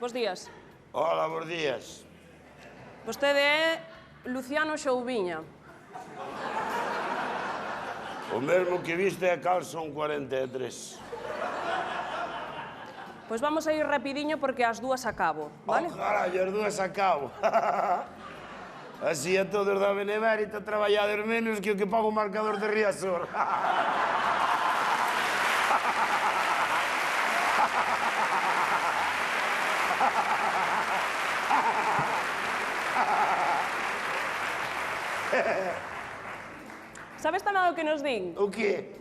Bos días. Hola, bos días. Vostede é Luciano Xoubiña. O mesmo que viste a Carlson 43. Pois vamos a ir rapidiño porque ás 2 acabo, vale? Oh, carallo, as dúas acabo. Así a todos da Benemérita traballades menos que o que paga o marcador de Riazor. Sabes tamén o que nos din? O qué?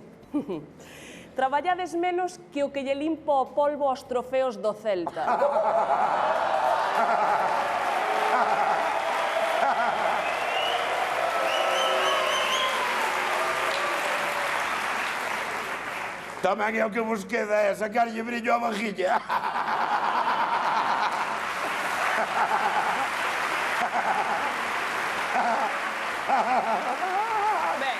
Traballades menos que o que lle limpa o polvo aos trofeos do Celta. Tamén é o que vos queda, é sacarlle brillo á vajilla. Ben.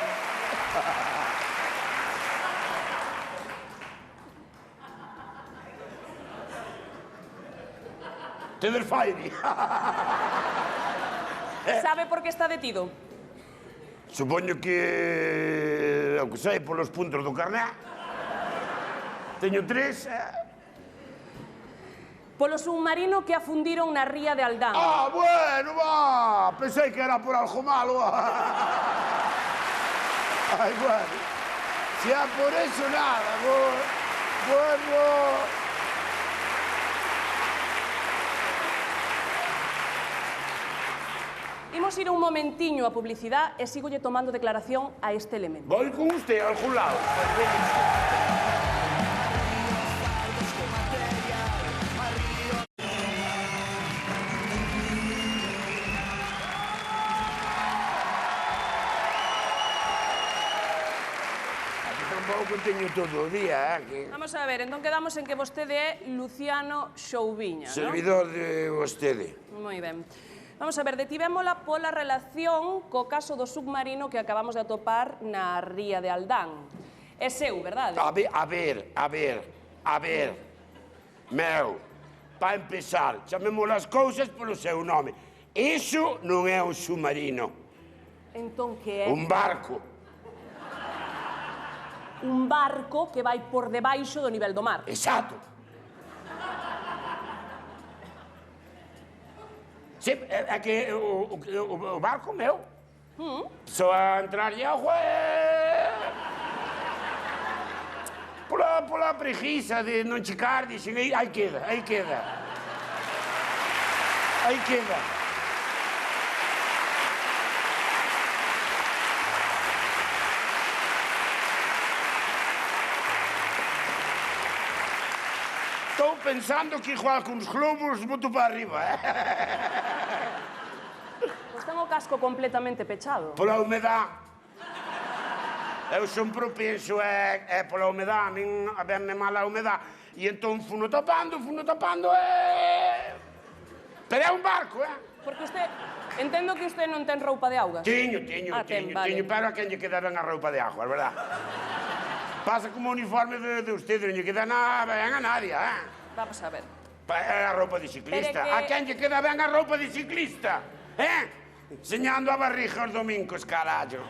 Tedes faire. Sabe por que está detido? Supoño que... o que sei, polos puntos do carné. Teño 3. Polo submarino que afundiron na ría de Aldán. Ah, bueno, va. Pensei que era por algo malo. Ay, bueno. Si é por eso, nada. Bueno. Imos ir un momentiño a publicidade e sigolle tomando declaración a este elemento. Voy con usted a algún lado. Tampouco teño todo o día, que... Vamos a ver, entón quedamos en que vostede é Luciano Xoubiña, non? Servidor de vostede. Moi ben. Vamos a ver, detivémola pola relación co caso do submarino que acabamos de atopar na ría de Aldán. É seu, verdade? A ver. Meu, para empezar, chamemos as cousas polo seu nome. Iso non é un submarino. Entón que é? Un barco. Un barco que vai por debaixo do nivel do mar. Exacto. Sí, é que o barco meu só a entrar e agua pola preguiça de non checar, dixen, aí queda. Estou pensando que igual con os globos boto para arriba, Pois ten o casco completamente pechado. Pola humedad. Eu son propenso pola humedad, a min venme mala a humedad. E entón funo tapando Pero é un barco, Porque usted... Entendo que usted non ten roupa de auga. Teño, vale. pero a quen lle queda ben a roupa de agua, verdad? Pasa como o uniforme de usted, non lle queda ben a nadie, Vamos a ver. É a roupa de ciclista. Pero que- A quen lle queda ben a roupa de ciclista, Enseñando a barriga os domingos, carallo.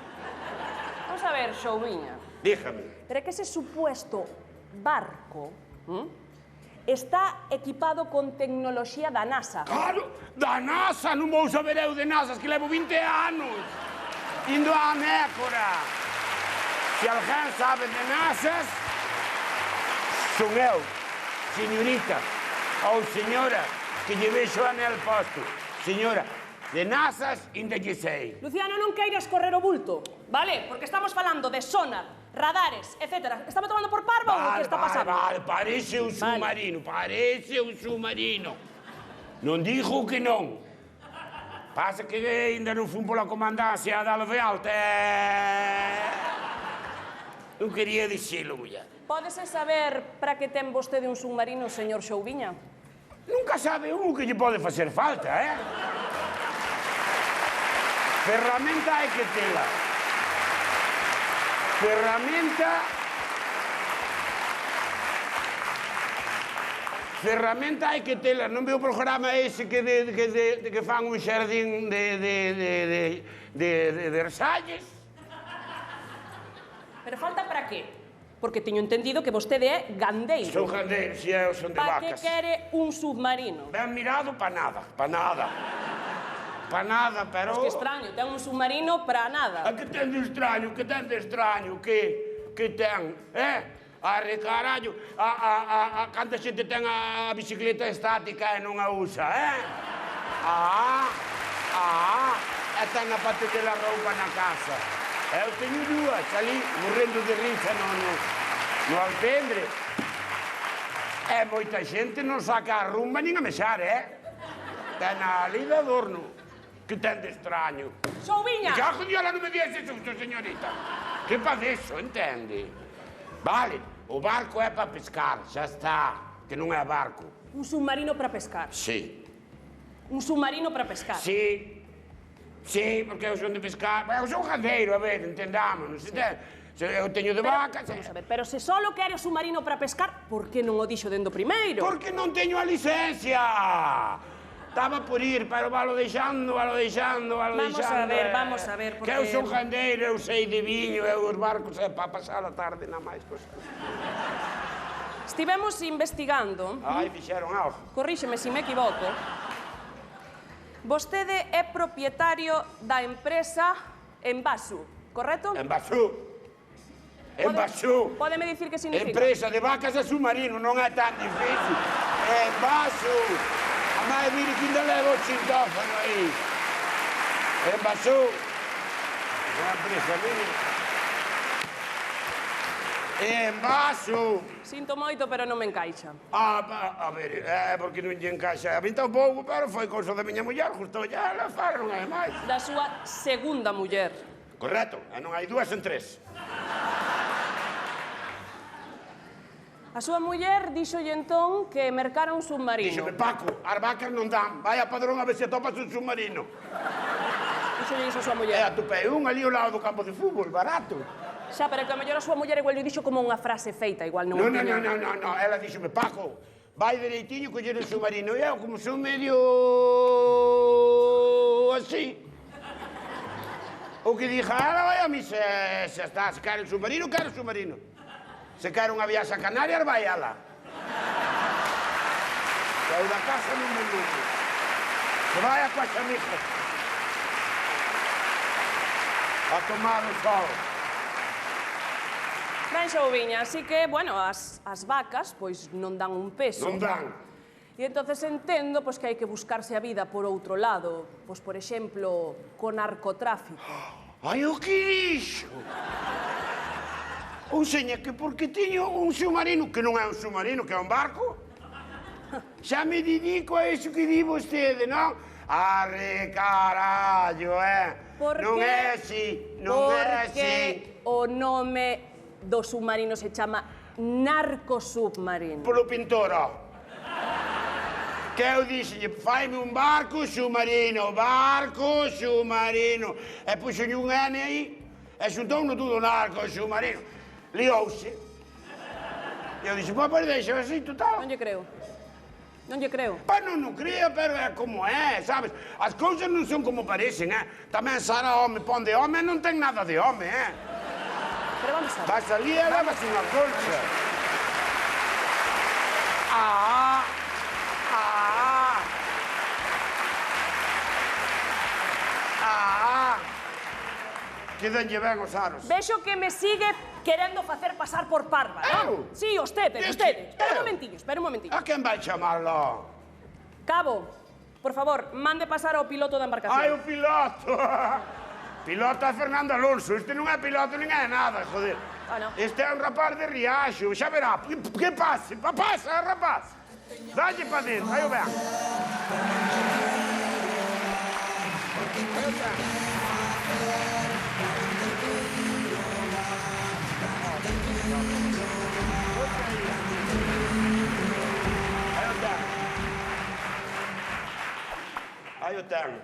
Vamos a ver, Xoubiña. Dígame. Pero é que ese supuesto barco está equipado con tecnoloxía da NASA. Claro, da NASA, non vou saber eu de NASA, que levo 20 anos indo á Nécora. Se alguén sabe de NASAs, son eu, señorita, ou señora, que lle vexo anel posto. Señora, de NASAs, ainda lle sei. Luciano, non queiras correr o bulto, vale? Porque estamos falando de sonar, radares, etc. Estamos tomando por parva ou o que está pasando? Vale, parece un submarino, Non dixo que non. Pasa que ainda non fun pola comandancia a dalo de alta, Non quería dixilo, muller. Pódese saber para que ten vostede un submarino, señor Xoubiña? Nunca sabe un que lle pode facer falta, Ferramenta hai que tela. Ferramenta hai que tela. Non veo o programa ese que fan un xardín de Versalles? Pero falta para qué? Porque teño entendido que vostede é gandeiro. Son gandeiro, si eu son de Para que vacas. quere un submarino? Ben mirado pa nada. Pa nada, pero... Que extraño, ten un submarino para nada. Que ten de extraño? Que ten? Arre, carallo, canta xente ten a bicicleta estática e non a usa, E ten a parte de la roupa na casa. Eu teño dúas ali, morrendo de risa no alpendre. E moita xente non saca a rumba nin a mexar, Ten ali de adorno. Que ten de extraño? Xoubiña! Cajo diola, non me diese susto, señorita. Que padezo, entende? Vale, o barco é para pescar, xa está. Que non é barco. Un submarino para pescar. Sí. Un submarino para pescar. Sí, porque eu son de pescar. Eu son gandeiro, a ver, entendámonos. Eu teño de vacas. Vamos a ver, pero se solo quere o submarino para pescar, por que non o dixo dendo primeiro? Porque non teño a licencia. Estaba por ir, pero valo deixando. Vamos a ver, porque... Que eu son gandeiro, eu sei de viño, eu os barcos é para pasar a tarde na máis cosas. Estivemos investigando... Ai, fixeron algo. Corríxeme se me equivoco. Vostede é propietario da empresa Envasu, correcto? Envasu. Pódeme dicir que significa? Empresa de vacas e submarino, non é tan difícil. Envasu. A máis mire que ainda levo o xintófono aí. Envasu. Unha empresa mía. Envasu. Sinto moito, pero non me encaixa. A ver, porque non lle encaixa. A mí tampouco, pero foi cousa da miña muller, justo ya la fara, non hai máis. Da súa segunda muller. Correcto, e non hai dúas en tres. A súa muller díxolle entón que mercara un submarino. Díxome, Paco, as vacas non dan. Vai a Padrón a ver se topas un submarino. Díxolle iso a súa E muller. atopei un ali ao lado do campo de fútbol, barato. Xa, pero que a mellor a súa muller igual lle dixo como unha frase feita, igual non... Non. Ela díxome, Paco, vai dereitiño coller o submarino. E eu, como son medio... así. O que dixa, ela vai a mí, se está, se quere o submarino, quero o submarino. Se quere unha viaxe a Canarias, vai ela. Eu da casa non me mudo. Se vai a coas amigas. A tomar o sol. Ben, Xoubiña, así que, bueno, as vacas, pois, non dan un peso. Non dan. E entonces entendo, pois, que hai que buscarse a vida por outro lado. Pois, por exemplo, co narcotráfico. Ai, o que dixo? Ou seña, que porque teño un submarino, que non é un submarino, que é un barco, xa me dedico a iso que di vostede, non? Arre, carallo, Non é así, non é así. Porque o nome do submarino se chama narcosubmarino. Polo pintor, ó. Que eu dixenlle, faime un barco submarino. E puxolle un N aí, e xuntou no todo narco submarino. Liouse. E eu dixo, pois deixa así, total. Non lle creo. Non lle creo. Pa non creo, pero é como é, sabes? As cousas non son como parecen, Tamén Sara home pon de home e non ten nada de home, Pero vamos a ver. Vas ali e levas unha colcha. Quedanlle ben os aros. Vexo que me sigue querendo facer pasar por parva, non? Sí, vostede. Espera un momentillo. A quen vai chamarlo? Cabo, por favor, mande pasar ao piloto da embarcación. Ai, o piloto! Piloto é Fernando Alonso. Este non é piloto, nin é nada, joder. Este é un rapaz de Riaxo. Xa verá. Que pase? Pasa, rapaz. Dalle pa dentro. Aí o vean. ten.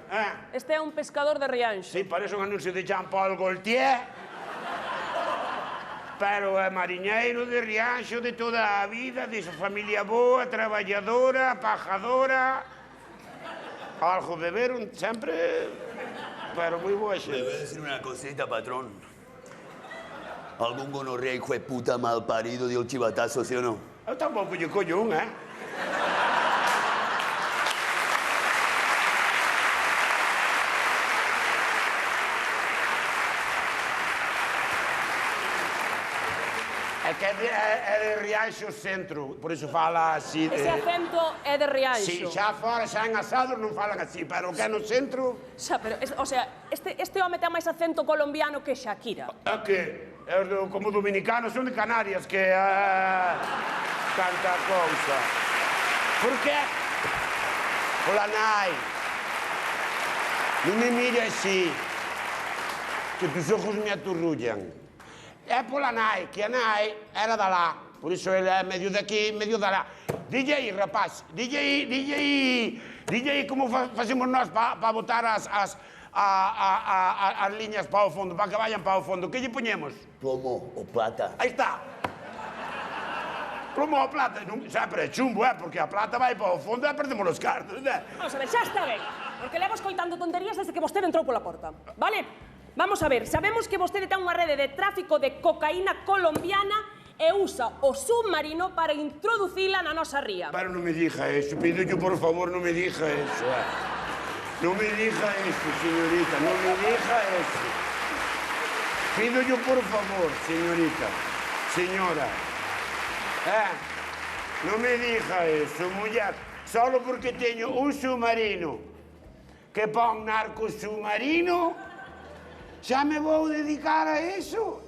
Este é un pescador de Rianxo. Sí, parece un anuncio de Jean-Paul Gaultier. Pero é mariñeiro de Rianxo de toda a vida, de familia boa, traballadora, pajadora. Algo beberon sempre, pero moi boa Le voy a xente. decir una cosita, patrón. ¿Algún gonorrea hijo de puta mal parido dio el chivatazo, sí o no? Eu tampouco lle collo un, É que é de Rianxo Centro, por iso fala así. Ese acento é de Rianxo. Si, xa fora, xa en asados non falan así, pero o que é no centro... Xa, pero, o sea, este home ten máis acento colombiano que Shakira. É que, como dominicanos, son de Canarias, que... tanta cousa. Por qué? Pola nai. Non me mire así, que tus ojos me aturrullan. É pola nai, que a nai era da lá. Por iso ele é medio daqui, medio da lá. Dille aí, rapaz, dille aí como facemos nós para botar as liñas para o fondo, para que vayan para o fondo. Que lle poñemos? Plomo o plata. Aí está. Plomo ou plata, sempre é chumbo, porque a plata vai para o fondo e perdemos os cartos, Vamos a ver, xa está ben. Porque levo escoitando tonterías desde que vostede entrou pola porta. Vale? Vamos a ver, sabemos que vostede ten unha rede de tráfico de cocaína colombiana e usa o submarino para introducila na nosa ría. Pero non me diga eso, pido por favor, non me diga eso. Non me diga eso, señorita, non me diga eso. Pido por favor, señorita, señora. Non me diga eso, muller. Solo porque teño un submarino que pon narco submarino, xa me vou dedicar a eso.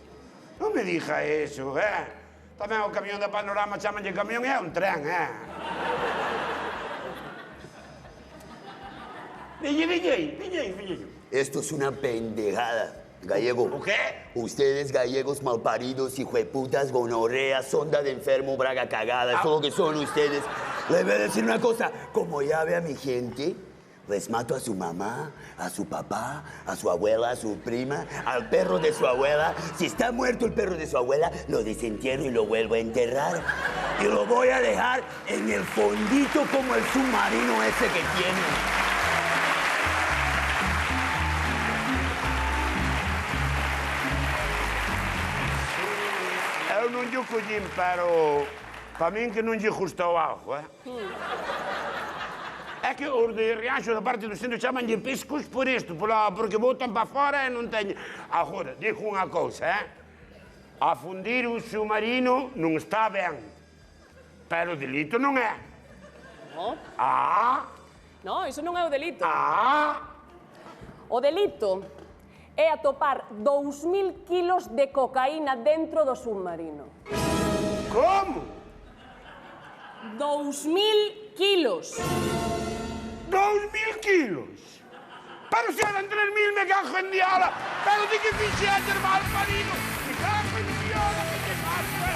Non me diga eso, Tamén o camión da Panorama chamanlle camión e é un tren, Dille, fillo. Esto es una pendejada, gallego. ¿O qué? Ustedes, gallegos malparidos, hijueputas, gonorreas, sonda de enfermo, braga cagada, todo lo que son ustedes. Les voy a decir una cosa, como ya ve a mi gente, les mato a su mamá, a su papá, a su abuela, a su prima, al perro de su abuela. Si está muerto el perro de su abuela, lo desentierro y lo vuelvo a enterrar. Y lo voy a dejar en el fondito como el submarino ese que tienen. Eu non lle collín, pero para min que non lle gustou algo, É que os de Rianxo da parte do centro chamanlle pescos por isto, porque botan para fora e non teñen... Agora, digo unha cousa, afundir un submarino non está ben, pero delito non é. No, no, iso non é o delito. O delito é atopar 2000 kilos de cocaína dentro do submarino. Como? 2000 kilos. 2000 kilos? Pero se eran 3000 me cago en diola! Pero di que fixetes mal parido! Me cago en diola, que te pasa?